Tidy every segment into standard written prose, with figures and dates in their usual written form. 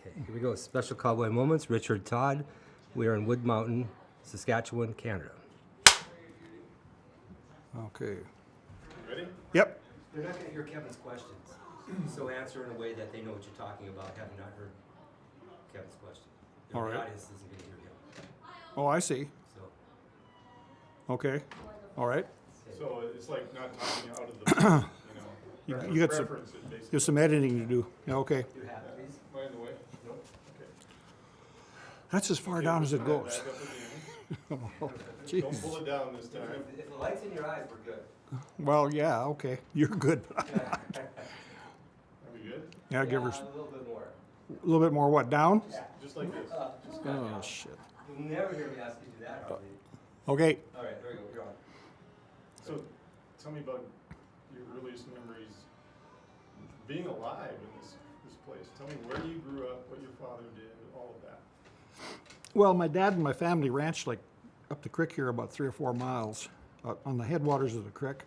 Okay, here we go. Special Cowboy Moments. Richard Todd. We are in Wood Mountain, Saskatchewan, Canada. Okay. Ready? Yep. They're not going to hear Kevin's questions, so answer in a way that they know what you're talking about, having not heard Kevin's question. All The right. audience isn't going to hear him. Oh, I see. So, Okay. All right. So it's like not talking out of the, You got some, reference it basically. there's some editing to do. Yeah, okay. you have it, please. Am I in the way? Nope. Okay. That's as far down as it goes. Back up again. Oh, Don't jeez. pull it down this time. If the light's in your eyes, we're good. Well, yeah, okay. You're good. Are we good? Yeah, give her a little bit more. a little bit more what, down? Just like this. Oh, shit. You'll never hear me ask you to do that, Harvey. Okay. All right, there we go. You're on. So tell me about your earliest memories being alive in this place. Tell me where you grew up, what your father did, all of that. Well, my dad and my family ranched like up the creek here about 3 or 4 miles on the headwaters of the creek.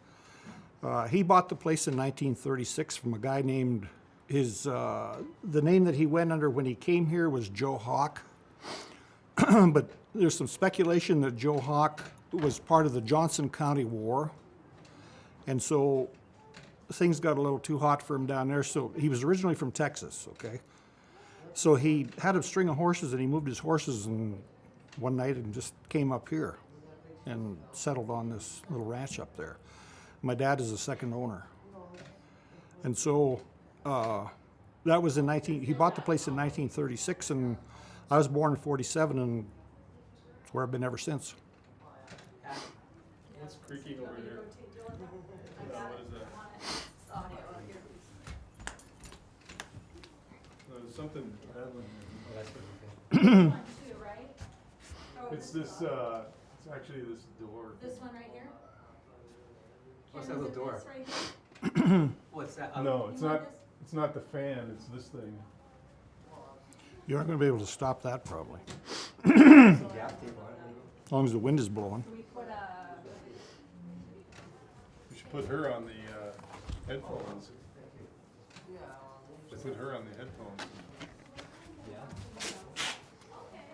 He bought the place in 1936 from a guy named the name that he went under when he came here was Joe Hawk. But there's some speculation that Joe Hawk was part of the Johnson County War. And so things got a little too hot for him down there. So he was originally from Texas, okay? So he had a string of horses and he moved his horses one night and just came up here and settled on this little ranch up there. My dad is the second owner. And so that was he bought the place in 1936 and I was born in 47 and it's where I've been ever since. What's creaking over here? What is that? There's something rattling here. It's this, it's actually this door. This one right here? What's Ken, that is little it door? this right here? What's that? No, You want this? it's not the fan, it's this thing. You're not going to be able to stop that probably, Some gaff tape on it. as long as the wind is blowing. We put We should put her on the headphones. Put her on the headphones. Yeah.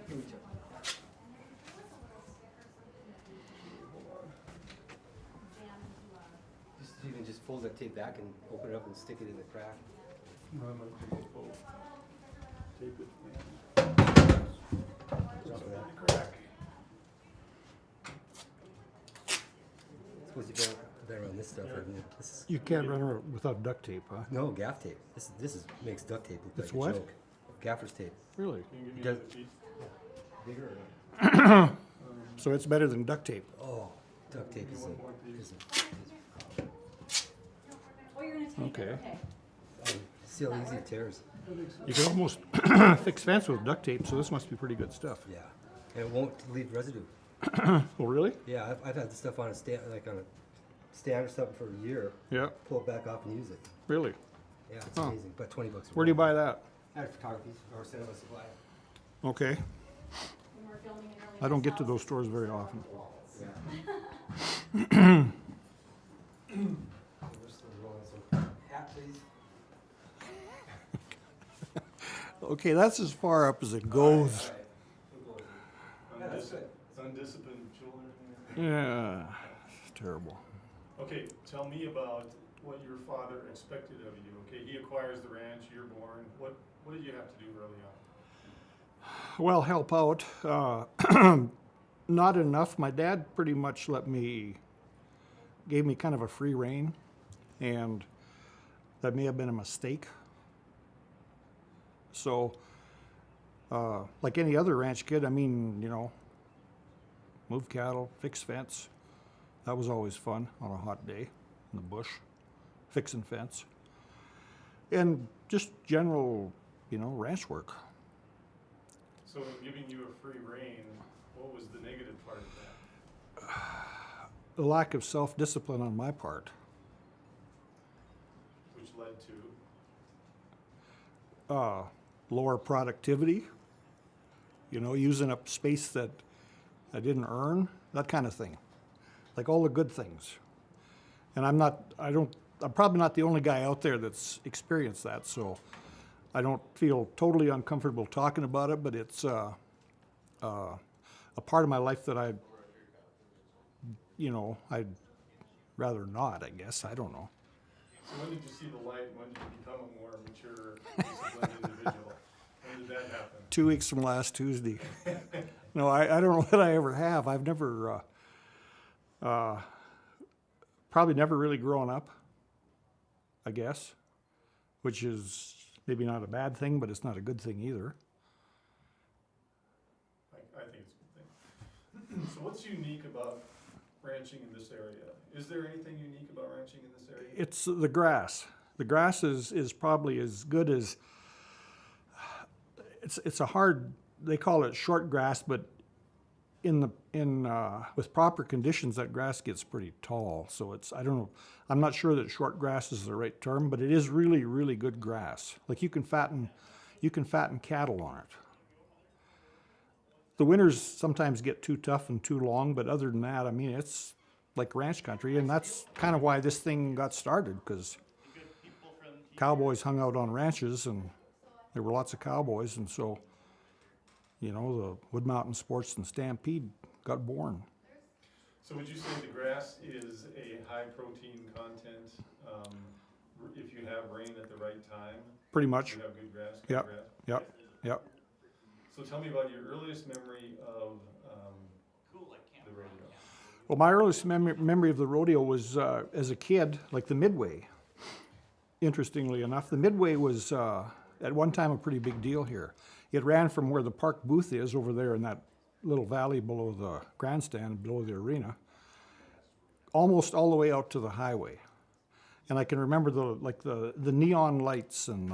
Here we go. You can just fold that tape back and open it up and stick it in the crack. No, I'm gonna take it both. Tape it. Drop it out. Crack. Suppose you better on this stuff. Right? This is, You can't run around without duct tape, huh? no, gaff tape. This is makes duct tape look It's like what? a joke. Gaffer's tape. Really? Can you give me Does- another piece? Bigger or not? So it's better than duct tape. Oh, duct tape Give me one more piece. is oh, you're gonna take Okay. it, okay. see how easy it tears. You can almost fix fence with duct tape, so this must be pretty good stuff. Yeah, and it won't leave residue. Oh, really? Yeah, I've had this stuff on a stand, like on a stand or something for a year. Yeah, Pull it back off and use it. really. Yeah, it's Huh. amazing. But 20 bucks. a Where do you roll. buy that? At a photography or cinema supply. Okay. When we're filming an early I don't get to house. those stores very often. Yeah. Hat, please. Okay, that's as far up as it goes. All right. We'll go with it. Yeah, that's good. Undisciplined children. Yeah, it's terrible. Okay, tell me about what your father expected of you. Okay, he acquires the ranch, you're born. What did you have to do early on? Well, help out. Not enough. My dad pretty much gave me kind of a free rein, and that may have been a mistake. So, like any other ranch kid, I mean, move cattle, fix fence. That was always fun on a hot day in the bush, fixing fence. And just general, ranch work. So in giving you a free rein, what was the negative part of that? The lack of self-discipline on my part. Which led to? Lower productivity, using up space that I didn't earn, that kind of thing. Like all the good things. And I'm probably not the only guy out there that's experienced that, so I don't feel totally uncomfortable talking about it, but it's a part of my life that I'd rather not, I guess. I don't know. So when did you see the light? When did you become a more mature, disciplined individual? When did that happen? 2 weeks from last Tuesday. No, I don't know that I ever have. I've never, probably never really grown up, I guess, which is maybe not a bad thing, but it's not a good thing either. I think it's a good thing. So what's unique about ranching in this area? Is there anything unique about ranching in this area? It's the grass. The grass is probably as good as, it's a hard, they call it short grass, but with proper conditions, that grass gets pretty tall. So I don't know, I'm not sure that short grass is the right term, but it is really, really good grass. Like you can fatten cattle on it. The winters sometimes get too tough and too long, but other than that, I mean, it's like ranch country, and that's kind of why this thing got started, because cowboys hung out on ranches, and there were lots of cowboys, and so, the Wood Mountain Sports and Stampede got born. So would you say the grass is a high protein content, if you have rain at the right time? Pretty much. You have good grass? Yep. Grass? Yep. So tell me about your earliest memory of the rodeo. Well, my earliest memory of the rodeo was as a kid, like the Midway. Interestingly enough, the Midway was at one time a pretty big deal here. It ran from where the park booth is over there in that little valley below the grandstand, below the arena, almost all the way out to the highway. And I can remember the neon lights and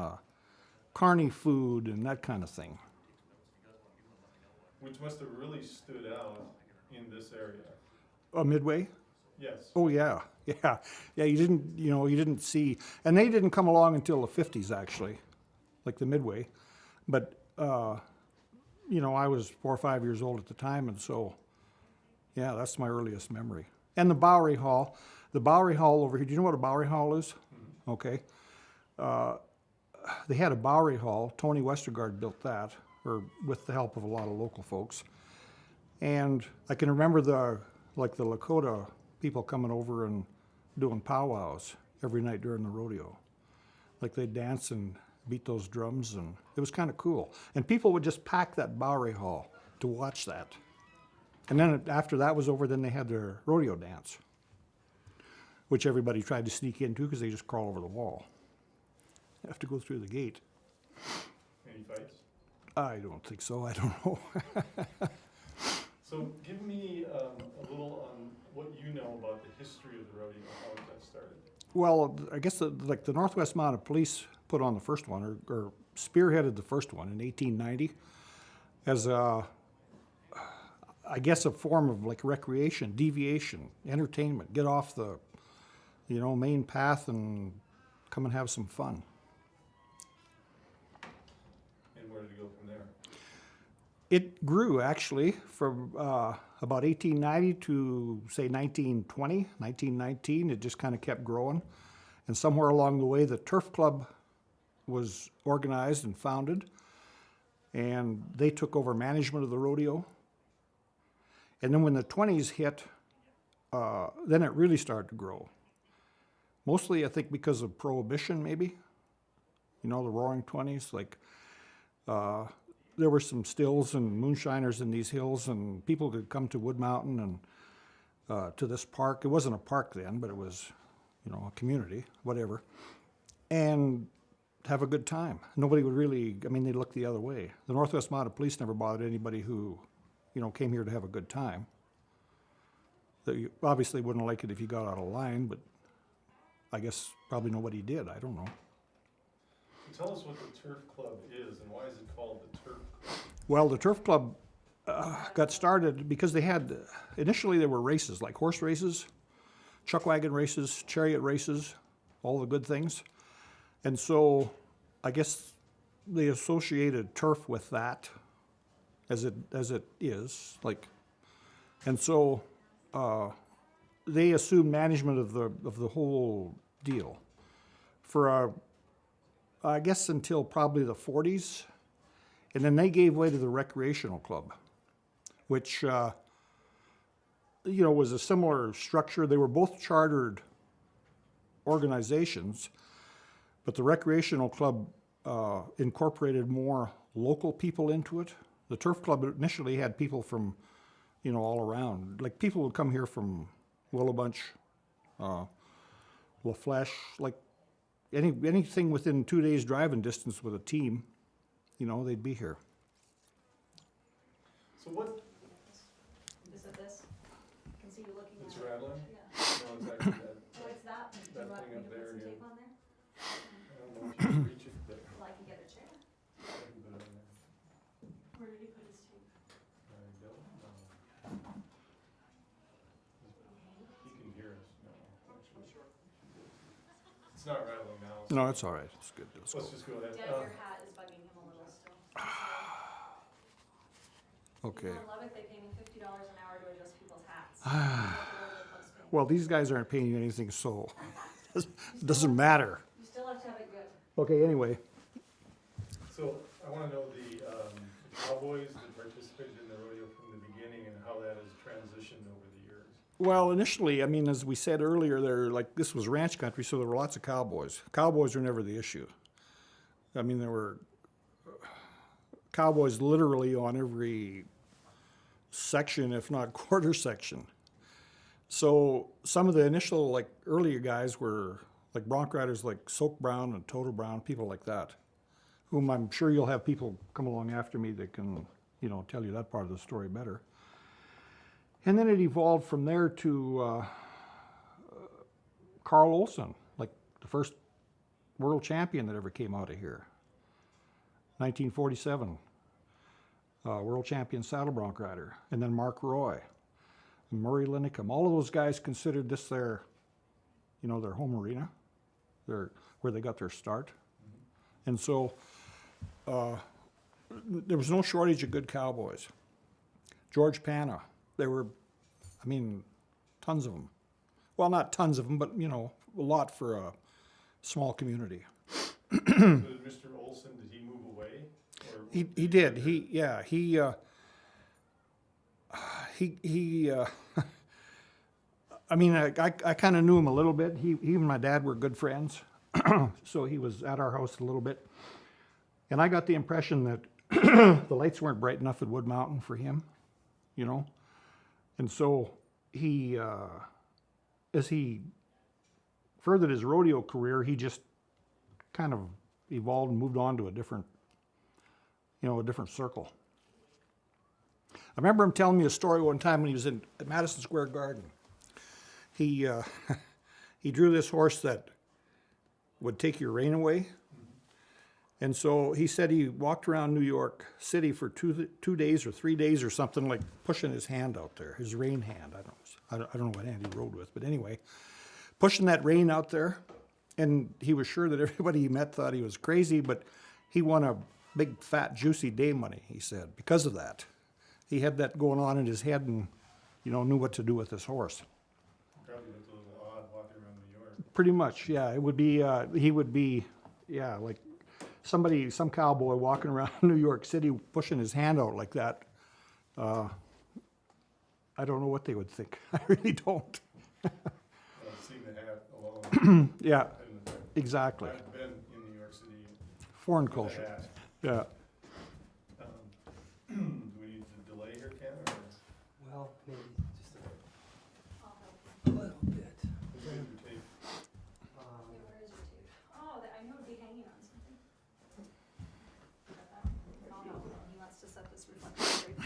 carny food and that kind of thing. Which must have really stood out in this area. Midway? Yes. Oh yeah. You didn't see, and they didn't come along until the 50s actually, like the Midway. But I was 4 or 5 years old at the time, and so yeah, that's my earliest memory. And the Bowery Hall over here. Do you know what a Bowery Hall is? Mm-hmm. Okay. They had a Bowery Hall. Tony Westergaard built that, or with the help of a lot of local folks. And I can remember the Lakota people coming over and doing powwows every night during the rodeo. Like they'd dance and beat those drums, and it was kind of cool. And people would just pack that Bowery Hall to watch that. And then after that was over, then they had their rodeo dance, which everybody tried to sneak into because they just crawl over the wall. You have to go through the gate. Any fights? I don't think so. I don't know. So give me a little on what you know about the history of the rodeo, how it got started. Well, I guess the Northwest Mounted Police put on the first one, or spearheaded the first one in 1890 as I guess a form of like recreation, deviation, entertainment, get off the, main path and come and have some fun. And where did it go from there? It grew actually from about 1890 to say 1920, 1919. It just kind of kept growing. And somewhere along the way, the Turf Club was organized and founded, and they took over management of the rodeo. And then when the 20s hit, then it really started to grow. Mostly, I think, because of Prohibition, maybe. The Roaring 20s, there were some stills and moonshiners in these hills, and people could come to Wood Mountain and to this park. It wasn't a park then, but it was, a community, whatever, and have a good time. Nobody would really, they'd look the other way. The Northwest Mounted Police never bothered anybody who, came here to have a good time. You obviously wouldn't like it if you got out of line, but I guess probably nobody did. I don't know. So tell us what the Turf Club is and why is it called the Turf Club? Well, the Turf Club got started because initially there were races, like horse races, chuck wagon races, chariot races, all the good things. And so I guess they associated turf with that as it is, and so they assumed management of the whole deal. For I guess until probably the 40s. And then they gave way to the recreational club, which, was a similar structure. They were both chartered organizations, but the recreational club incorporated more local people into it. The turf club initially had people from, all around. Like people would come here from Willowbunch, La Flèche, like anything within 2 days driving distance with a team, they'd be here. So what, Is it this? I can see you looking it's at it. rattling? Yeah. No, it's actually that, Oh, it's that? Do that you want thing me up to there put some again. tape on there? I don't know if you can reach it, but Well, I can get a chair. I can put it on there. Where did he put his tape? I don't know. He can hear us, no, actually. It's not rattling now. so No, it's all right. It's good. Let's go. Let's just go ahead. Yeah, your hat is bugging him a little still. Okay. I love it, they pay me $50 an hour to adjust people's hats. Well, these guys aren't paying you anything, so it doesn't matter. You still have to have it good. Okay, anyway. So I wanna know the cowboys that participated in the rodeo from the beginning and how that has transitioned over the years. Well, initially, as we said earlier, this was ranch country, so there were lots of cowboys. Cowboys were never the issue. There were cowboys literally on every section, if not quarter section. So some of the initial, earlier guys were bronc riders like Soak Brown and Toto Brown, people like that, whom I'm sure you'll have people come along after me that can, tell you that part of the story better. And then it evolved from there to Carl Olson, like the first world champion that ever came out of here. 1947, world champion saddle bronc rider. And then Mark Roy, and Murray Linekum. All of those guys considered this their home arena, where they got their start. And so there was no shortage of good cowboys. George Pana, there were, tons of them. Well, not tons of them, but, a lot for a small community. So did Mr. Olson, did he move away? Or He did. I kind of knew him a little bit. He and my dad were good friends, so he was at our house a little bit. And I got the impression that the lights weren't bright enough at Wood Mountain for him, And so he, as he furthered his rodeo career, he just kind of evolved and moved on to a different circle. I remember him telling me a story one time when he was at Madison Square Garden. He drew this horse that would take your rain away. And so he said he walked around New York City for 2 days or 3 days or something, like pushing his hand out there, his rein hand. I don't know what hand he rode with, but anyway, pushing that rein out there. And he was sure that everybody he met thought he was crazy, but he won a big, fat, juicy day money, he said, because of that. He had that going on in his head and, knew what to do with his horse. Probably looked a little odd walking around New York. Pretty much, yeah. It would be, he would be, yeah, like some cowboy walking around New York City pushing his hand out like that. I don't know what they would think. I really don't. Seeing the hat alone. Yeah, hadn't affected- exactly. I've been in New York City Foreign with a culture. hat. Yeah. Do we need to delay here, Ken, or? Well, maybe just I'll help a you. little bit. Who's gonna do tape? Okay, where is your tape? Oh, I knew it'd be hanging on something. Got that? I'll help him. He wants to set this reflector straight.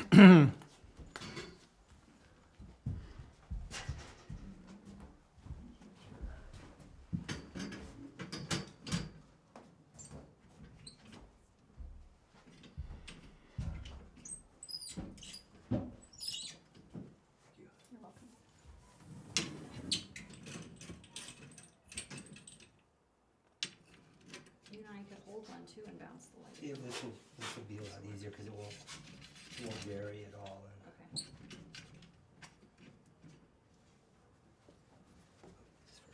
You're welcome. You and I could hold one too and bounce the light. Yeah, this will be a lot easier because it won't vary at all. Okay. Just for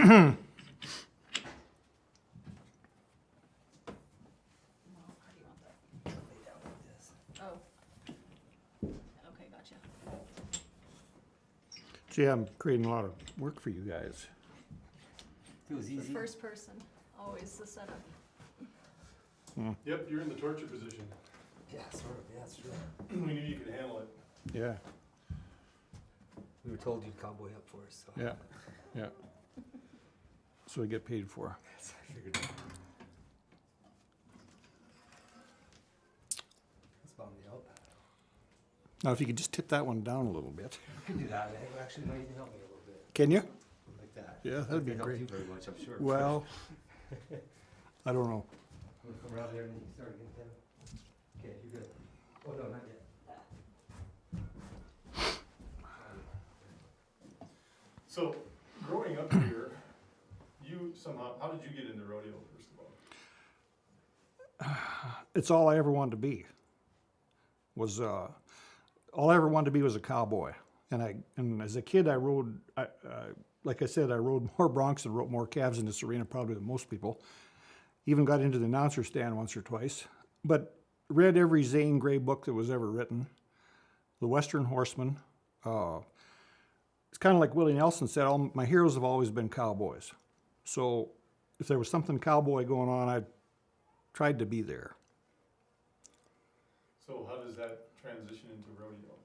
do you want that? Oh. Okay, gotcha. Gee, I'm creating a lot of work for you guys. If it was The easy. first person, always the setup. Yep, you're in the torture position. Yeah, sort of, yeah, it's true. We knew you could handle it. Yeah, We were told you'd cowboy up for us, so. yeah, yeah. So we get paid for. Yes, I figured. That's bummed me out. Now, if you could just tip that one down a little bit. I can do that, I actually might even help me a little bit, Can you? like that. Yeah, that'd be Not great. help you very much, I'm sure. Well, I don't know. I'm gonna come around there and you can start again, Tim. Okay, you're good. Oh, no, not yet. So, growing up here, you somehow, how did you get into rodeo, first of all? It's all I ever wanted to be. All I ever wanted to be was a cowboy. And as a kid, I rode, like I said, I rode more broncs and rode more calves in this arena probably than most people. Even got into the announcer stand once or twice. But read every Zane Grey book that was ever written. The Western Horseman. It's kind of like Willie Nelson said, all my heroes have always been cowboys. So if there was something cowboy going on, I tried to be there. So how does that transition into rodeo?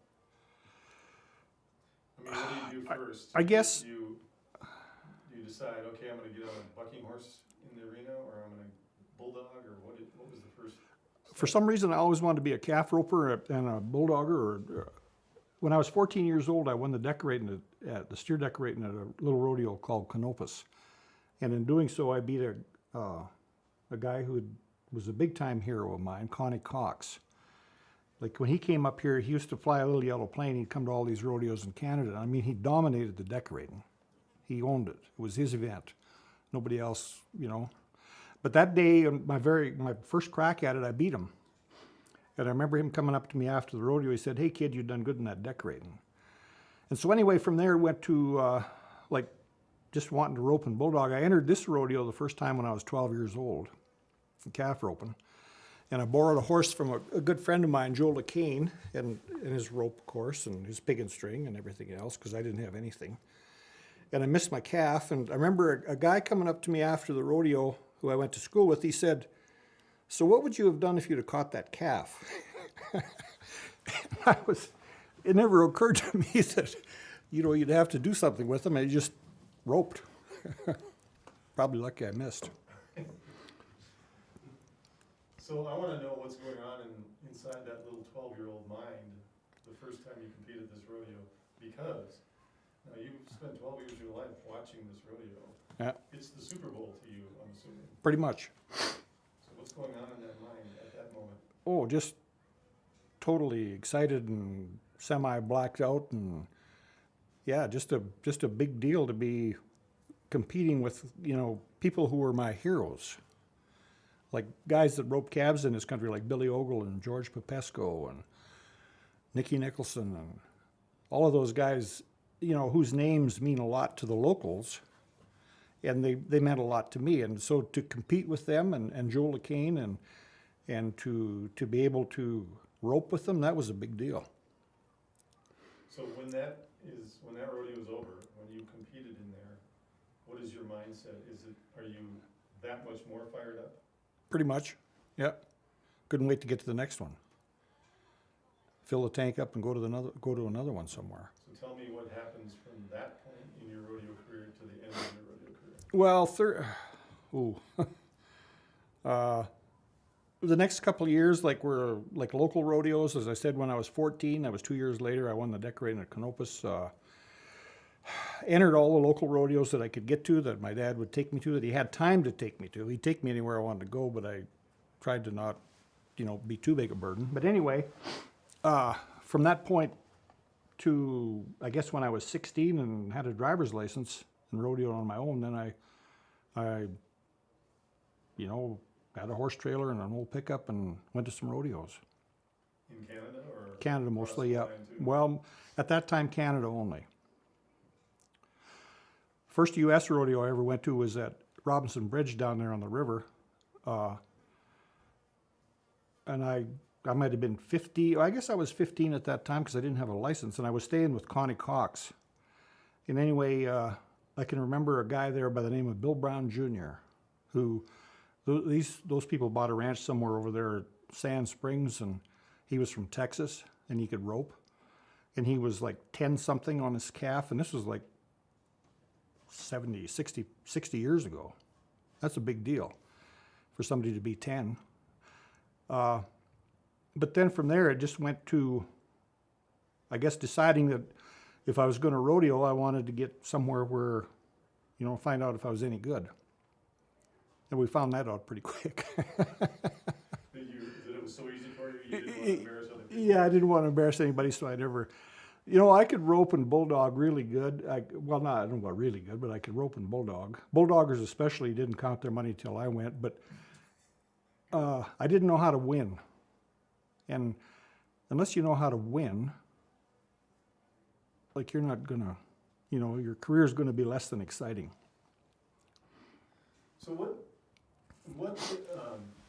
I mean, what do you do first? I guess- Do you decide, okay, I'm gonna get on a bucking horse in the arena, or I'm gonna bulldog, or what was the first? For some reason, I always wanted to be a calf roper and a bulldogger. Or when I was 14 years old, I won the decorating at the steer decorating at a little rodeo called Canopus, and in doing so, I beat a guy who was a big time hero of mine, Connie Cox. Like when he came up here, he used to fly a little yellow plane. He'd come to all these rodeos in Canada. I mean, he dominated the decorating. He owned it. It was his event. Nobody else, you know. But that day, my first crack at it, I beat him. And I remember him coming up to me after the rodeo. He said, "Hey kid, you've done good in that decorating." And so anyway, from there went to like just wanting to rope and bulldog. I entered this rodeo the first time when I was 12 years old, calf roping. And I borrowed a horse from a good friend of mine, Joe LeCain, and his rope, of course, and his pig and string and everything else, because I didn't have anything. And I missed my calf, and I remember a guy coming up to me after the rodeo, who I went to school with, he said, "So what would you have done if you'd have caught that calf?" It never occurred to me that, you know, you'd have to do something with him, and he just roped. Probably lucky I missed. So I wanna know what's going on inside that little 12-year-old mind the first time you competed this rodeo, because now you've spent 12 years of your life watching this rodeo. Yeah, It's the Super Bowl to you, I'm assuming. pretty much. So what's going on in that mind at that moment? Oh, just totally excited and semi-blacked out, and yeah, just a big deal to be competing with, you know, people who were my heroes. Like guys that rope calves in this country, like Billy Ogle and George Popesco and Nicky Nicholson and all of those guys, you know, whose names mean a lot to the locals, and they meant a lot to me. And so to compete with them and Joe LeCain and to be able to rope with them, that was a big deal. So when that rodeo is over, when you competed in there, what is your mindset? Are you that much more fired up? Pretty much, yeah. Couldn't wait to get to the next one. Fill the tank up and go to another one somewhere. So tell me what happens from that point in your rodeo career to the end of your rodeo career. Well, the next couple of years, were local rodeos. As I said, when I was 14, that was 2 years later, I won the decorating at Canopus. Entered all the local rodeos that I could get to, that my dad would take me to, that he had time to take me to. He'd take me anywhere I wanted to go, but I tried to not, you know, be too big a burden. But anyway, from that point to, I guess, when I was 16 and had a driver's license and rodeoed on my own, then I you know, got a horse trailer and an old pickup and went to some rodeos. In Canada or? Canada mostly, yeah. across the line, too? Well, at that time, Canada only. First U.S. rodeo I ever went to was at Robinson Bridge down there on the river. And I might have been 50, I guess I was 15 at that time because I didn't have a license, and I was staying with Connie Cox. And anyway, I can remember a guy there by the name of Bill Brown Jr., who, those people bought a ranch somewhere over there at Sand Springs, and he was from Texas, and he could rope. And he was like 10 something on his calf, and this was like 70, 60 years ago. That's a big deal for somebody to be 10. But then from there, it just went to, I guess, deciding that if I was going to rodeo, I wanted to get somewhere where, you know, find out if I was any good. And we found that out pretty quick. That it was so easy for you, you didn't want to embarrass other people? Yeah, I didn't want to embarrass anybody, so I never, you know, I could rope and bulldog really good. I don't know about really good, but I could rope and bulldog. Bulldoggers especially didn't count their money till I went, but I didn't know how to win. And unless you know how to win, like, you're not gonna, you know, your career's gonna be less than exciting. So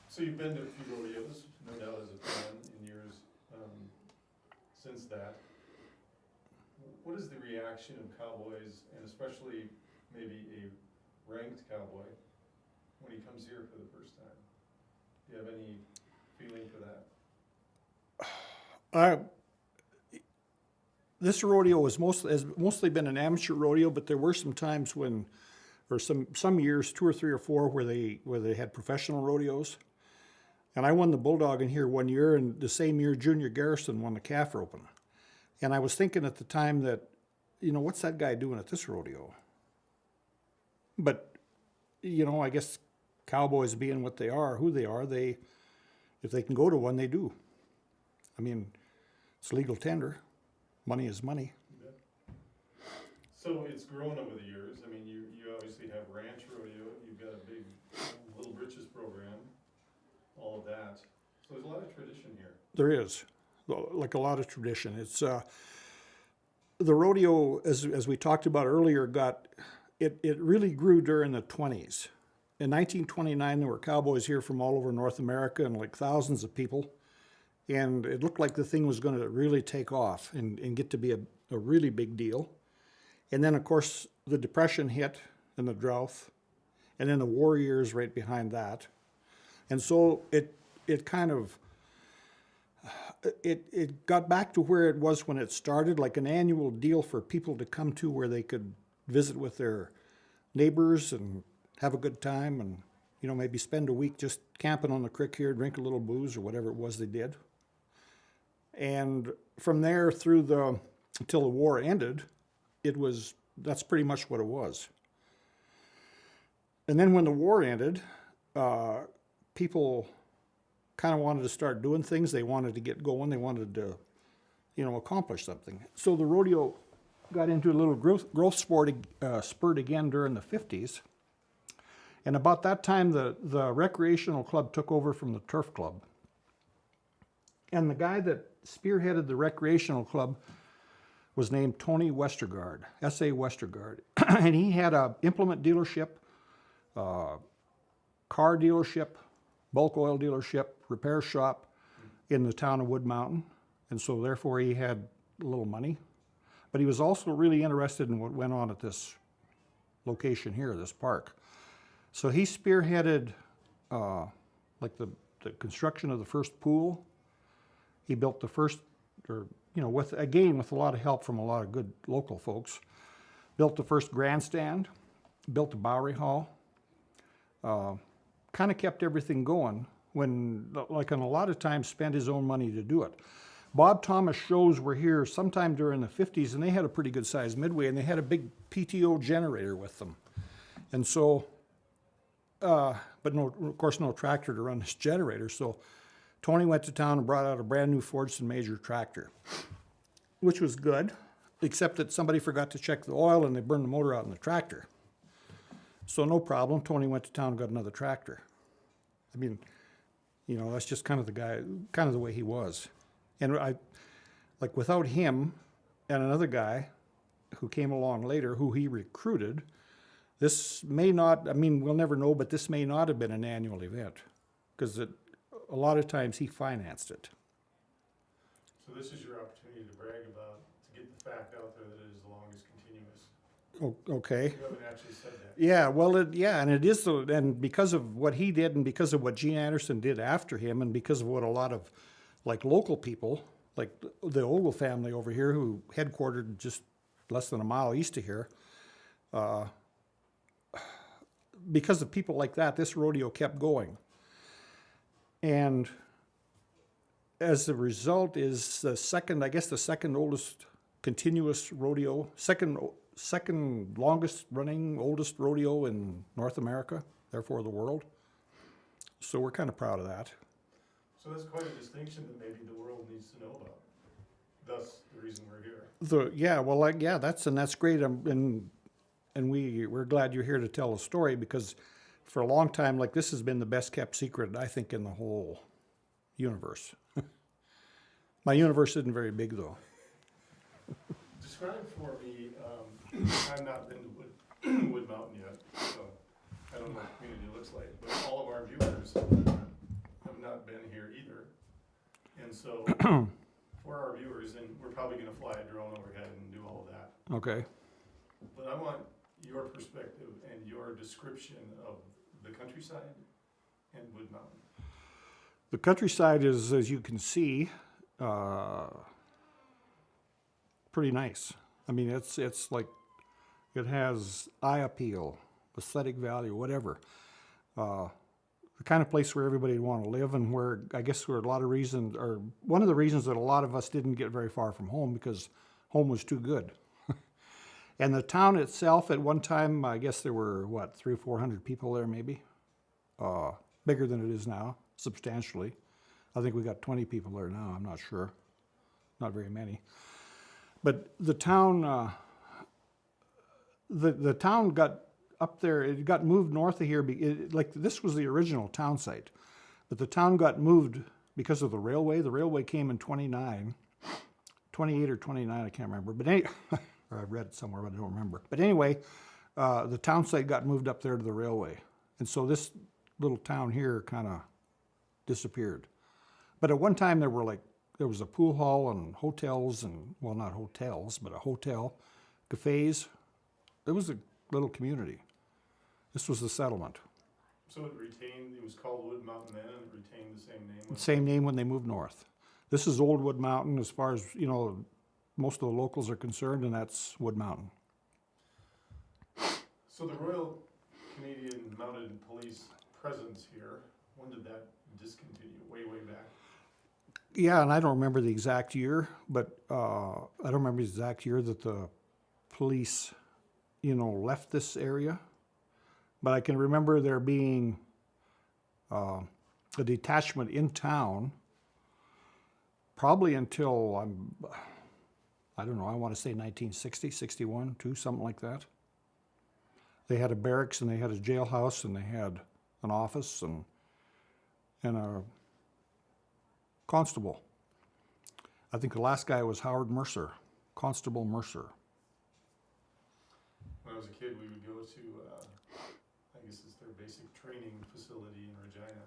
so you've been to a few rodeos, no doubt, as a fan in years since that. What is the reaction of cowboys, and especially maybe a ranked cowboy, when he comes here for the first time? Do you have any feeling for that? This rodeo has mostly been an amateur rodeo, but there were some times when, or some years, 2 or 3 or 4, where they had professional rodeos. And I won the bulldog in here one year, and the same year Junior Garrison won the calf roping. And I was thinking at the time that, you know, what's that guy doing at this rodeo? But, you know, I guess cowboys being what they are, who they are, if they can go to one, they do. I mean, it's legal tender. Money is money. You bet. So it's grown over the years. I mean, you obviously have ranch rodeo, you've got a big Little Britches program, all of that. So there's a lot of tradition here. There is, like a lot of tradition. It's the rodeo, as we talked about earlier, it really grew during the 20s. In 1929, there were cowboys here from all over North America, and like thousands of people. And it looked like the thing was going to really take off and get to be a really big deal. And then, of course, the Depression hit, and the drought, and then the war years right behind that. And so it kind of, it got back to where it was when it started, like an annual deal for people to come to, where they could visit with their neighbors and have a good time, and, you know, maybe spend a week just camping on the creek here, drink a little booze or whatever it was they did. And from there until the war ended, that's pretty much what it was. And then when the war ended, people kind of wanted to start doing things. They wanted to get going. They wanted to, you know, accomplish something. So the rodeo got into a little growth spurt again during the 50s. And about that time, the recreational club took over from the turf club. And the guy that spearheaded the recreational club was named Tony Westergaard, S.A. Westergaard. And he had a implement dealership, car dealership, bulk oil dealership, repair shop in the town of Wood Mountain. And so therefore he had a little money. But he was also really interested in what went on at this location here, this park. So he spearheaded like the construction of the first pool. He built the first, or, you know, with a lot of help from a lot of good local folks, built the first grandstand, built the Bowery Hall, kind of kept everything going when, like, and a lot of times spent his own money to do it. Bob Thomas shows were here sometime during the 50s, and they had a pretty good sized midway, and they had a big PTO generator with them. And so, but no, of course, no tractor to run this generator. So Tony went to town and brought out a brand new Fordson Major tractor, which was good, except that somebody forgot to check the oil and they burned the motor out in the tractor. So no problem. Tony went to town and got another tractor. I mean, you know, that's just kind of the way he was. And like without him and another guy who came along later, who he recruited, This may not, I mean, we'll never know, but this may not have been an annual event, because a lot of times he financed it. So this is your opportunity to brag about, to get the fact out there that it is the longest continuous. Okay. You haven't actually said that. Yeah, well, and it is, and because of what he did, and because of what Gene Anderson did after him, and because of what a lot of, like, local people, like the Ogle family over here, who headquartered just less than a mile east of here, because of people like that, this rodeo kept going. And as a result is the second, I guess the second oldest continuous rodeo, second longest running, oldest rodeo in North America, therefore the world. So we're kind of proud of that. So that's quite a distinction that maybe the world needs to know about. Thus, the reason we're here. That's great. And we're glad you're here to tell a story, because for a long time, like, this has been the best kept secret, I think, in the whole universe. My universe isn't very big, though. Describe for me, I've not been to Wood Mountain yet, so I don't know what the community looks like, but all of our viewers have not been here either. And so, for our viewers, and we're probably gonna fly a drone overhead and do all of that, Okay. but I want your perspective and your description of the countryside and Wood Mountain. The countryside is, as you can see, pretty nice. I mean, it's like, it has eye appeal, aesthetic value, whatever. The kind of place where everybody would want to live, and where, I guess, where a lot of reasons, or one of the reasons that a lot of us didn't get very far from home, because home was too good. And the town itself, at one time, I guess there were, 300 or 400 people there, maybe? Bigger than it is now, substantially. I think we got 20 people there now, I'm not sure. Not very many. But the town, the town got up there, it got moved north of here, like, this was the original town site. But the town got moved because of the railway. The railway came in 28 or 29, I can't remember. But or I read it somewhere, but I don't remember. But anyway, the town site got moved up there to the railway. And so this little town here kind of disappeared. But at one time there was a pool hall and hotels, and, well, not hotels, but a hotel, cafes. It was a little community. This was the settlement. So it was called Wood Mountain then, and it retained the same name? Same name when they moved north. This is Old Wood Mountain as far as, most of the locals are concerned, and that's Wood Mountain. So the Royal Canadian Mounted Police presence here, when did that discontinue? Way back? Yeah, and I don't remember the exact year, but I don't remember the exact year that the police, left this area. But I can remember there being a detachment in town, probably until, I don't know, I want to say 1960, 61, 2, something like that. They had a barracks, and they had a jailhouse, and they had an office, and a constable. I think the last guy was Howard Mercer, Constable Mercer. When I was a kid, we would go to, I guess it's their basic training facility in Regina.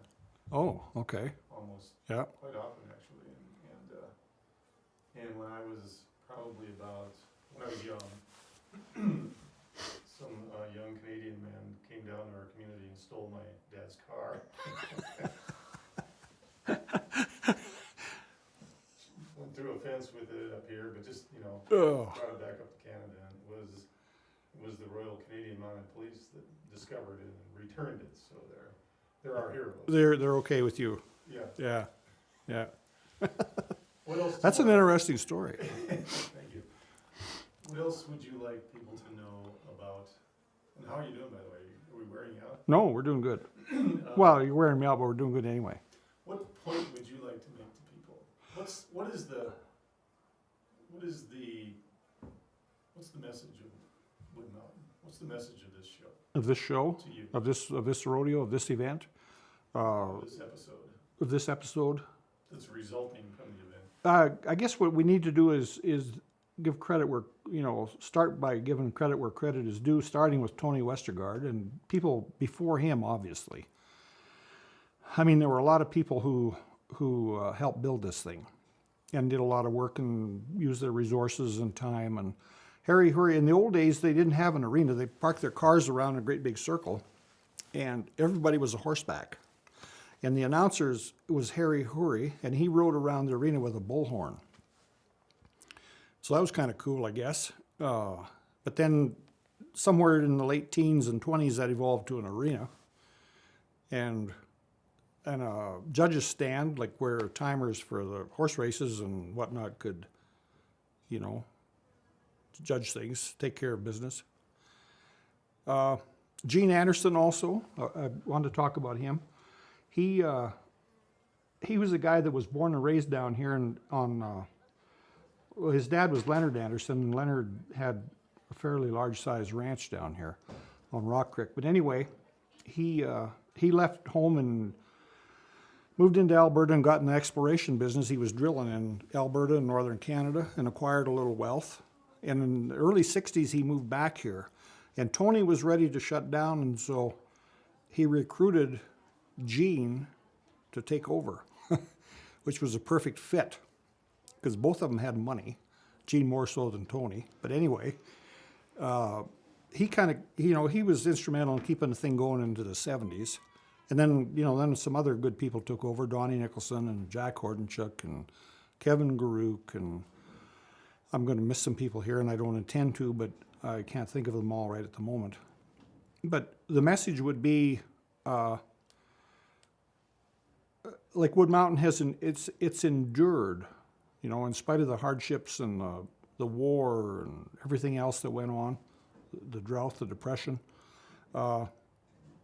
Oh, okay. Almost. Yeah. Quite often, actually. And when I was probably when I was young, some young Canadian man came down to our community and stole my dad's car. Went through a fence with it up here, but just, brought it back up to Canada, and it was the Royal Canadian Mounted Police that discovered it and returned it, so they're our heroes. They're okay with you. Yeah. Yeah. What else? That's an interesting story. Thank you. What else would you like people to know about, and how are you doing, by the way? Are we wearing you out? No, we're doing good. Well, you're wearing me out, but we're doing good anyway. What point would you like to make to people? What's the message of Wood Mountain? What's the message of this show? Of this show? To you? Of this rodeo, of this event? This episode? Of this episode? That's resulting from the event? I guess what we need to do is give credit where start by giving credit where credit is due, starting with Tony Westergaard and people before him, obviously. I mean, there were a lot of people who helped build this thing and did a lot of work and used their resources and time. And Harry Hurry, in the old days, they didn't have an arena. They parked their cars around a great big circle, and everybody was a horseback. And the announcers was Harry Hurry, and he rode around the arena with a bullhorn. So that was kind of cool, I guess. But then somewhere in the late teens and 20s, that evolved to an arena. And a judges stand, like where timers for the horse races and whatnot could, judge things, take care of business. Gene Anderson also, I wanted to talk about him. He was a guy that was born and raised down here well, his dad was Leonard Anderson, and Leonard had a fairly large-sized ranch down here on Rock Creek. But anyway, he left home and moved into Alberta and got in the exploration business. He was drilling in Alberta and northern Canada and acquired a little wealth. And in the early 60s, he moved back here. And Tony was ready to shut down, and so he recruited Gene to take over, which was a perfect fit because both of them had money, Gene more so than Tony. But anyway, he kind of, he was instrumental in keeping the thing going into the 70s. And then, then some other good people took over, Donnie Nicholson and Jack Hordenchuk and Kevin Garuk, and I'm going to miss some people here, and I don't intend to, but I can't think of them all right at the moment. But the message would be, like Wood Mountain it's endured, in spite of the hardships and the war and everything else that went on, the drought, the depression.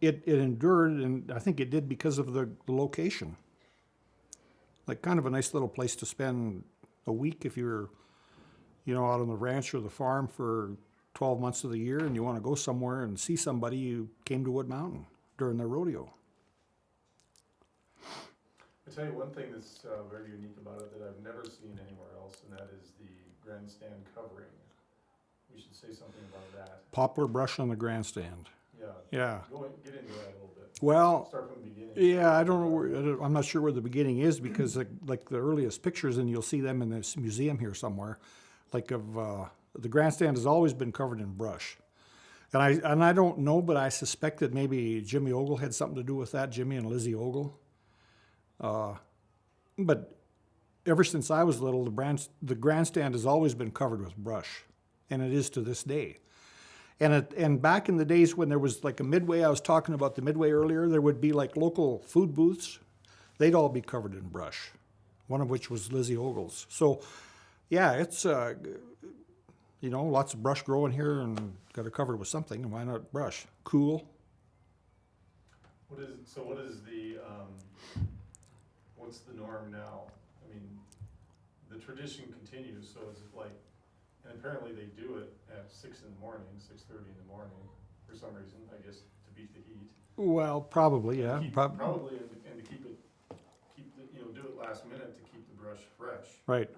It endured, and I think it did because of the location. Like kind of a nice little place to spend a week if you're, out on the ranch or the farm for 12 months of the year and you want to go somewhere and see somebody, you came to Wood Mountain during their rodeo. I tell you one thing that's very unique about it that I've never seen anywhere else, and that is the grandstand covering. We should say something about that. Poplar brush on the grandstand. Yeah. Get into that a little bit. Well, Start from the beginning. yeah, I don't know. I'm not sure where the beginning is because like the earliest pictures, and you'll see them in this museum here somewhere, like of the grandstand has always been covered in brush. And I don't know, but I suspect that maybe Jimmy Ogle had something to do with that, Jimmy and Lizzie Ogle. But ever since I was little, the grandstand has always been covered with brush, and it is to this day. And back in the days when there was like a Midway, I was talking about the Midway earlier, there would be like local food booths. They'd all be covered in brush, one of which was Lizzie Ogle's. So, yeah, it's, lots of brush growing here and got it covered with something, and why not brush? Cool. What is the, what's the norm now? I mean, the tradition continues, so is it like, and apparently they do it at 6 in the morning, 6:30 in the morning, for some reason, I guess, to beat the heat. Well, probably, yeah. Probably, and to keep do it last minute to keep the brush fresh. Right.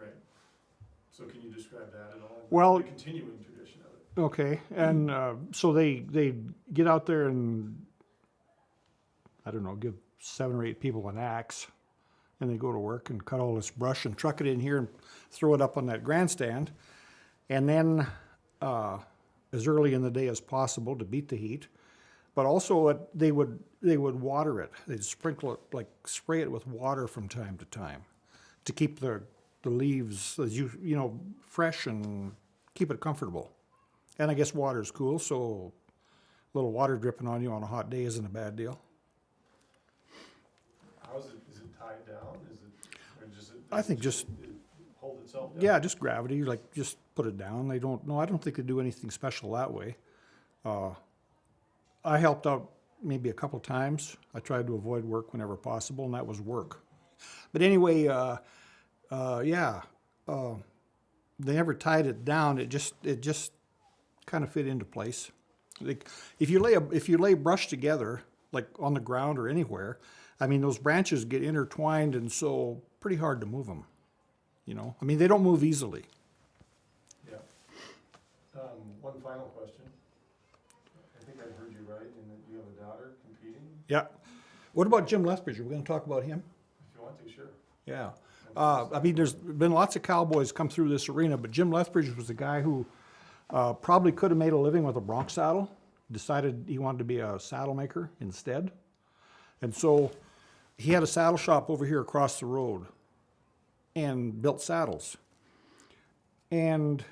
So can you describe that at all? Well, the continuing tradition of it. Okay, and so they get out there and, I don't know, give 7 or 8 people an axe, and they go to work and cut all this brush and truck it in here and throw it up on that grandstand. And then as early in the day as possible to beat the heat, but also they would water it. They'd sprinkle it, like spray it with water from time to time to keep the leaves, fresh and keep it comfortable. And I guess water's cool, so a little water dripping on you on a hot day isn't a bad deal. How is it? Is it tied down? I think just hold itself down? Yeah, just gravity, like just put it down. I don't think they do anything special that way. I helped out maybe a couple times. I tried to avoid work whenever possible, and that was work. But anyway, they never tied it down. It just kind of fit into place. Like if you lay brush together, like on the ground or anywhere, I mean those branches get intertwined, and so pretty hard to move them. I mean they don't move easily. Yeah. One final question. I think I heard you right in that you have a daughter competing, Yeah. What about Jim Lethbridge? Are we gonna talk about him? if you want to, sure. Yeah. I mean, there's been lots of cowboys come through this arena, but Jim Lethbridge was the guy who probably could have made a living with a bronc saddle, decided he wanted to be a saddle maker instead. And so he had a saddle shop over here across the road and built saddles. And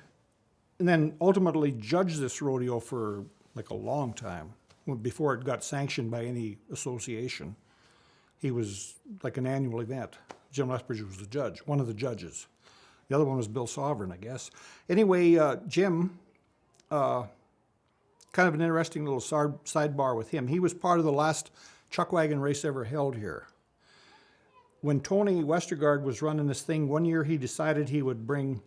then ultimately judged this rodeo for like a long time, before it got sanctioned by any association. He was like an annual event. Jim Lethbridge was the judge, one of the judges. The other one was Bill Sovereign, I guess. Anyway, Jim, kind of an interesting little sidebar with him. He was part of the last chuck wagon race ever held here. When Tony Westergaard was running this thing, one year he decided he would bring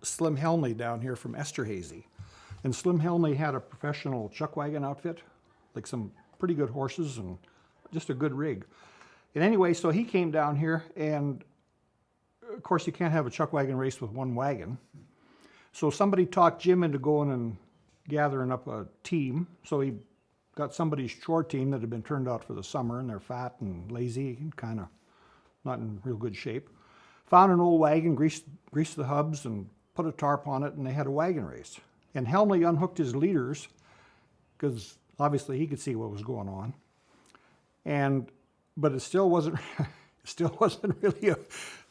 Slim Helmley down here from Esterhazy. And Slim Helmley had a professional chuck wagon outfit, like some pretty good horses and just a good rig. And anyway, so he came down here, and of course you can't have a chuck wagon race with one wagon. So somebody talked Jim into going and gathering up a team. So he got somebody's chore team that had been turned out for the summer, and they're fat and lazy and kind of not in real good shape. Found an old wagon, greased the hubs and put a tarp on it, and they had a wagon race. And Helmley unhooked his leaders, because obviously he could see what was going on. But it still wasn't really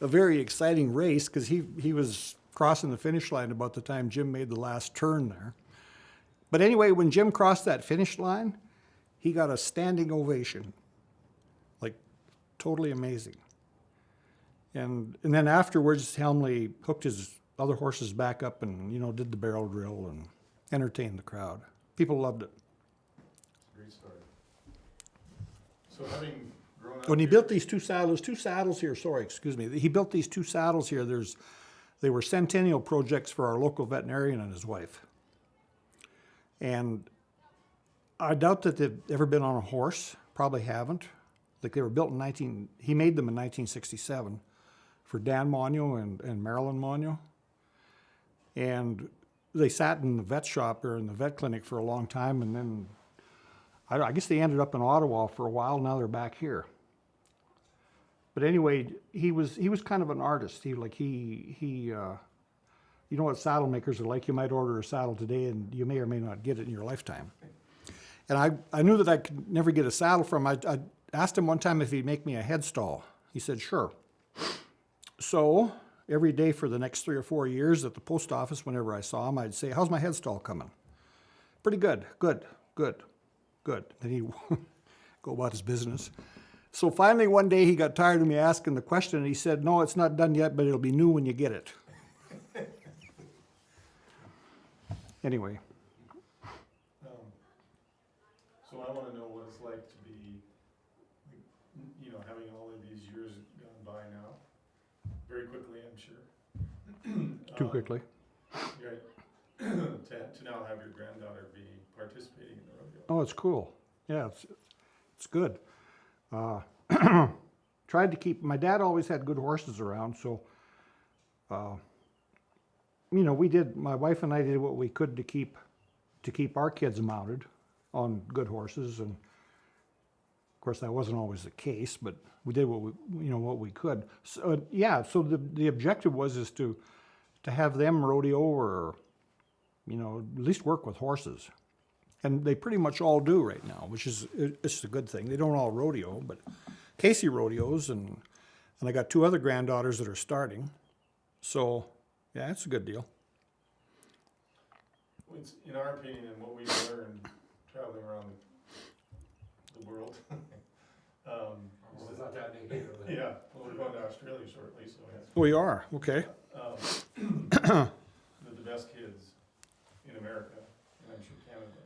a very exciting race, because he was crossing the finish line about the time Jim made the last turn there. But anyway, when Jim crossed that finish line, he got a standing ovation. Like, totally amazing. And then afterwards, Helmley hooked his other horses back up and, did the barrel drill and entertained the crowd. People loved it. Great story. So having grown up When he here- built these two saddles here, he built these two saddles here. They were centennial projects for our local veterinarian and his wife. And I doubt that they've ever been on a horse, probably haven't. Like, they were built he made them in 1967 for Dan Monio and Marilyn Monio. And they sat in the vet shop or in the vet clinic for a long time, and then I guess they ended up in Ottawa for a while. Now they're back here. But anyway, he was kind of an artist. You know what saddle makers are like. You might order a saddle today, and you may or may not get it in your lifetime. And I knew that I could never get a saddle from him. I asked him one time if he'd make me a headstall. He said, sure. So every day for the next 3 or 4 years at the post office, whenever I saw him, I'd say, how's my headstall coming? Pretty good, good. Then he'd go about his business. So finally one day he got tired of me asking the question, and he said, no, it's not done yet, but it'll be new when you get it. Anyway. So I want to know what it's like to be, having all of these years gone by now, very quickly, I'm sure. Too quickly. Right. to now have your granddaughter be participating in the rodeo. Oh, it's cool. Yeah, it's good. Tried to keep, my dad always had good horses around, so, my wife and I did what we could to keep our kids mounted on good horses, and of course that wasn't always the case, but we did what we could. So so the objective was to have them rodeo or at least work with horses, and they pretty much all do right now, which is it's a good thing. They don't all rodeo, but Casey rodeos, and I got 2 other granddaughters that are starting, so yeah, it's a good deal. It's, in our opinion, and what we've learned traveling around the world. It's not that big. Yeah, well, we're going to Australia shortly, so yes. We are, okay. The best kids in America, and I'm sure Canada,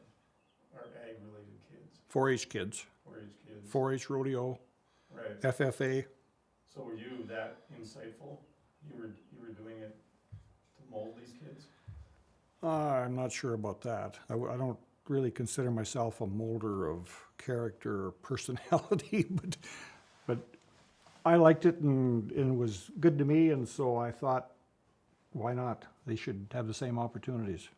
are ag-related kids, 4-H kids, 4-H kids. 4-H rodeo, Right. FFA. So were you that insightful? You were doing it to mold these kids? I'm not sure about that. I don't really consider myself a molder of character or personality, but I liked it, and it was good to me, and so I thought, why not? They should have the same opportunities.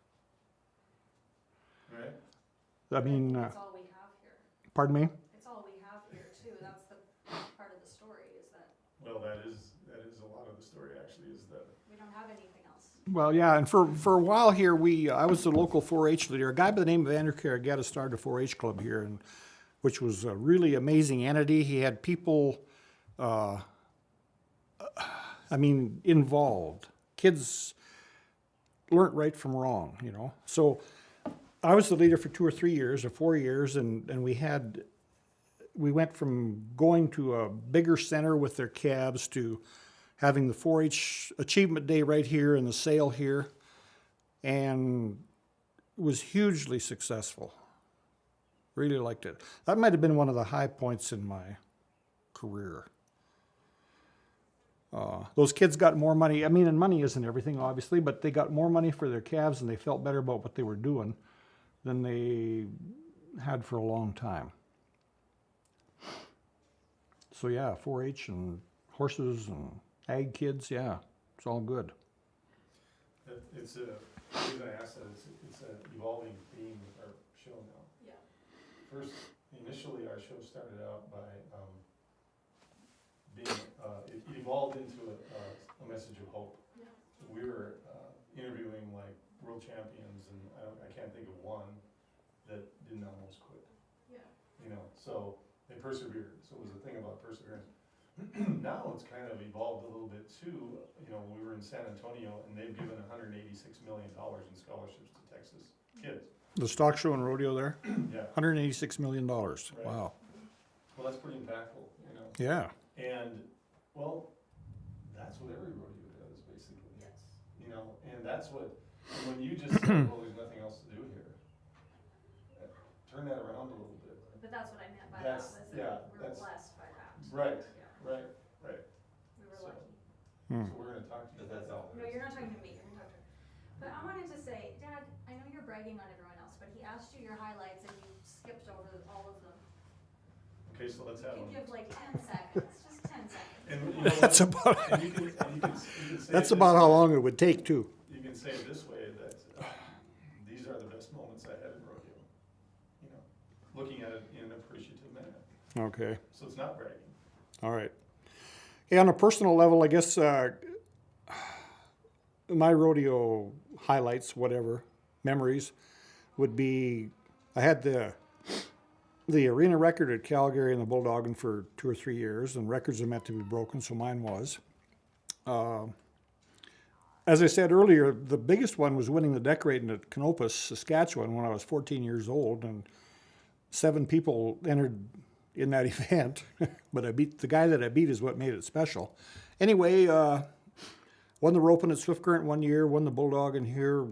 I mean, It's all we have here. pardon me? It's all we have here too. That's the part of the story is that Well, that is a lot of the story actually, is that, we don't have anything else. Well, yeah, and for a while here, I was the local 4-H leader. A guy by the name of Andrew Carragetta started a 4-H club here, and which was a really amazing entity. He had people, involved. Kids learnt right from wrong, you know. So I was the leader for 2 or 3 years, or 4 years, and we went from going to a bigger center with their cabs to having the 4-H Achievement Day right here and the sale here, and it was hugely successful. Really liked it. That might have been one of the high points in my career. Those kids got more money. I mean, and money isn't everything, obviously, but they got more money for their calves and they felt better about what they were doing than they had for a long time. So yeah, 4-H and horses and ag kids, yeah, it's all good. it's a, the reason I asked that, it's an evolving theme with our show now. Yeah. First, initially, our show started out by it evolved into a message of hope. Yeah. We were interviewing like world champions, and I can't think of one that didn't almost quit. Yeah. You know, so they persevered. So it was a thing about perseverance. Now it's kind of evolved a little bit too. You know, we were in San Antonio, and they've given $186 million in scholarships to Texas kids. The stock show and rodeo there, Yeah. $186 million. Wow. Well, that's pretty impactful, you know. Yeah. And, well, that's what every rodeo does, basically. Yes. You know, and that's what, when you just say, well, there's nothing else to do here, turn that around a little bit. But that's what I meant by that, That's- was yeah, that we're that's- blessed by that. Right, Yeah, right. we were So- lucky. So we're gonna talk to you. That's all. No, you're not talking to me, you're gonna talk to her. But I wanted to say, Dad, I know you're bragging on everyone else, but he asked you your highlights and you skipped over all of them. Okay, so let's have You them. can give like 10 seconds, just 10 seconds. And you know, That's about, and you can say that's it about this how way. long it would take too. You can say it this way, that these are the best moments I had in rodeo. You know, looking at it in an appreciative manner. Okay. So it's not bragging. All right. Yeah, on a personal level, I guess my rodeo highlights, whatever, memories, would be I had the arena record at Calgary and the Bulldogging for 2 or 3 years, and records are meant to be broken, so mine was. As I said earlier, the biggest one was winning the decorating at Canopus, Saskatchewan, when I was 14 years old, and 7 people entered in that event, but the guy that I beat is what made it special. Anyway, won the roping at Swift Current 1 year, won the Bulldogging here,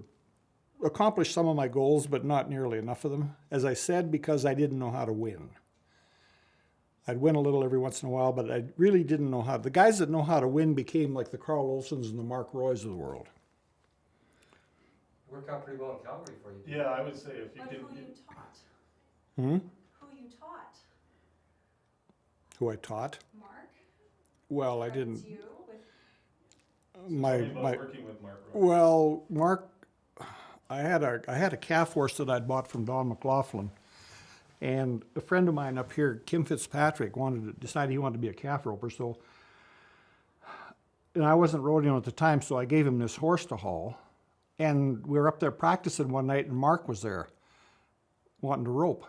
accomplished some of my goals, but not nearly enough of them. As I said, because I didn't know how to win. I'd win a little every once in a while, but I really didn't know how. The guys that know how to win became like the Carl Olsons and the Mark Roys of the world. It worked out pretty well in Calgary for you. Yeah, I would say if you But can. who you taught? Hmm? Who you taught? Who I taught? Mark? Well, I Friends didn't. You with, Tell me about working with Mark Roy. Well, Mark, I had a calf horse that I'd bought from Don McLaughlin, and a friend of mine up here, Kim Fitzpatrick, decided he wanted to be a calf roper. So, and I wasn't rodeoing at the time, so I gave him this horse to haul, and we were up there practicing one night, and Mark was there, wanting to rope,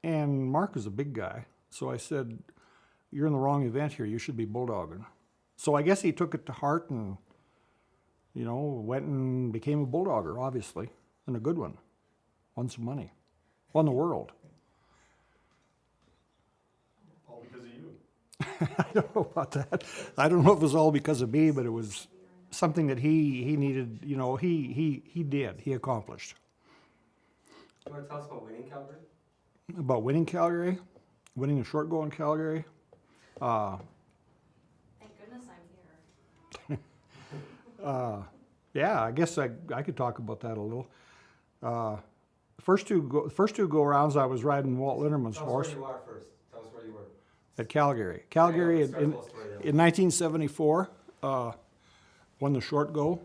and Mark was a big guy, so I said, "You're in the wrong event here. You should be bulldogging." So I guess he took it to heart and, you know, went and became a bulldogger, obviously, and a good one. Won some money. Won the world. All because of you. I don't know about that. I don't know if it was all because of me, but it was something that he needed, you know, he did. He accomplished. Do you want to tell us about winning Calgary? About winning Calgary, winning the short go in Calgary. thank goodness I'm here. Yeah, I guess I could talk about that a little. First two go rounds, I was riding Walt Linderman's Tell us horse where you are first. Tell us where you were. at Calgary. Calgary Yeah, in start the whole story then. 1974, won the short go.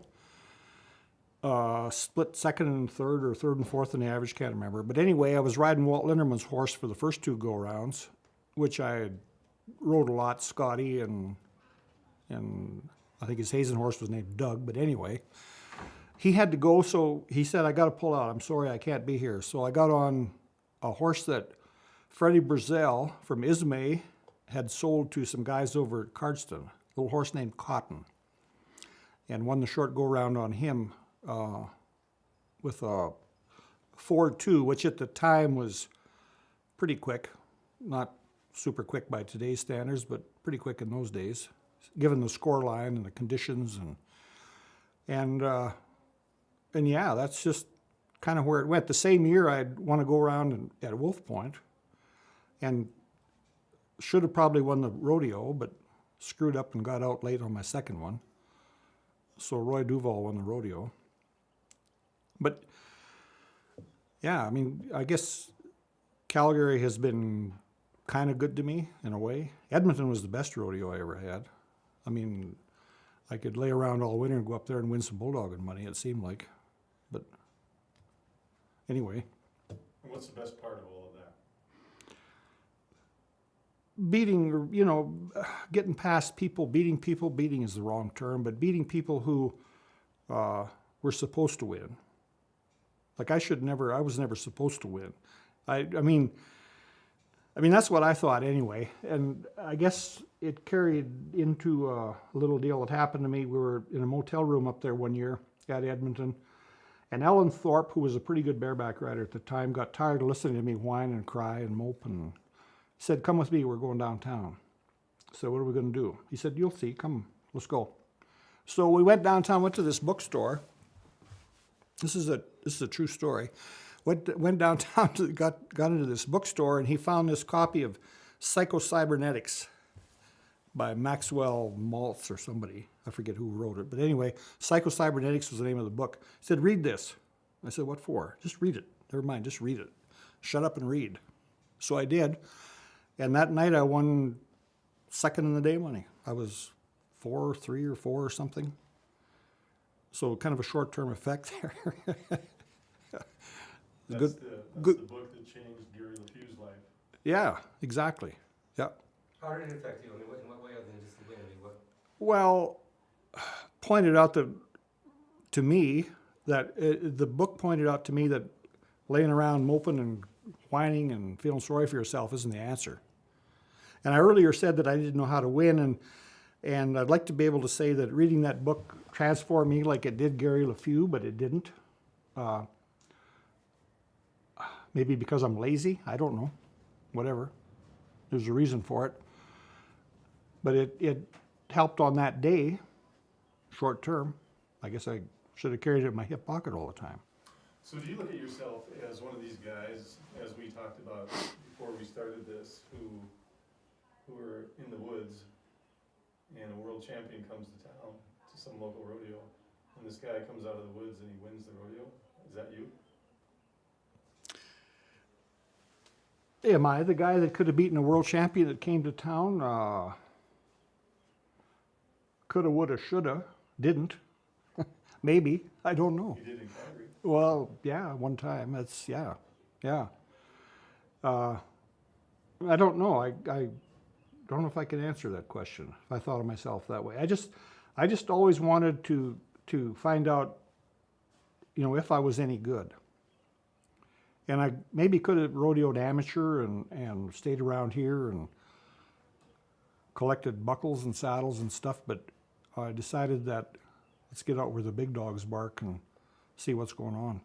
split second and third, or third and fourth in the average, can't remember. But anyway, I was riding Walt Linderman's horse for the first 2 go-rounds, which I rode a lot, Scotty, and I think his Hazen horse was named Doug, but anyway. He had to go, so he said, I got to pull out. I'm sorry, I can't be here. So I got on a horse that Freddie Brazell from Ismay had sold to some guys over at Cardston, a little horse named Cotton, and won the short go-round on him with a 4-2, which at the time was pretty quick. Not super quick by today's standards, but pretty quick in those days, given the score line and the conditions. And yeah, that's just kind of where it went. The same year, I'd want to go around at Wolf Point, and should have probably won the rodeo, but screwed up and got out late on my second one. So Roy Duval won the rodeo. But yeah, I mean, I guess Calgary has been kind of good to me in a way. Edmonton was the best rodeo I ever had. I mean, I could lay around all winter and go up there and win some bulldogging money, it seemed like. But anyway. And what's the best part of all of that? Beating, you know, getting past people, beating is the wrong term, but beating people who were supposed to win. Like I was never supposed to win. I mean, that's what I thought anyway. And I guess it carried into a little deal that happened to me. We were in a motel room up there one year at Edmonton, and Ellen Thorpe, who was a pretty good bareback rider at the time, got tired of listening to me whine and cry and mope, and said, come with me, we're going downtown. So what are we going to do? He said, you'll see, come, let's go. So we went downtown, went to this bookstore. This is a true story. Went downtown, got into this bookstore, and he found this copy of Psycho-Cybernetics by Maxwell Maltz or somebody. I forget who wrote it. But anyway, Psycho-Cybernetics was the name of the book. He said, read this. I said, what for? Just read it. Never mind, just read it. Shut up and read. So I did. And that night I won second in the day money. I was 3 or 4 or something. So kind of a short-term effect there. That's the book that changed Gary LeFew's life. Yeah, exactly. Yeah. How did it affect you? I mean, in what way other than just the win? I mean, what? Well, pointed out to me that the book pointed out to me that laying around moping and whining and feeling sorry for yourself isn't the answer. And I earlier said that I didn't know how to win, and I'd like to be able to say that reading that book transformed me like it did Gary LeFew, but it didn't. Maybe because I'm lazy, I don't know, whatever. There's a reason for it. But it helped on that day, short term. I guess I should have carried it in my hip pocket all the time. So do you look at yourself as one of these guys, as we talked about before we started this, who are in the woods, and a world champion comes to town, to some local rodeo, and this guy comes out of the woods and he wins the rodeo? Is that you? Am I the guy that could have beaten a world champion that came to town? Coulda, woulda, shoulda. Didn't. Maybe. I don't know. You did in Calgary. Well, yeah, one time. That's, yeah. I don't know. I don't know if I can answer that question, if I thought of myself that way. I just always wanted to find out, you know, if I was any good. And I maybe could have rodeoed amateur and stayed around here and collected buckles and saddles and stuff, but I decided that let's get out where the big dogs bark and see what's going on.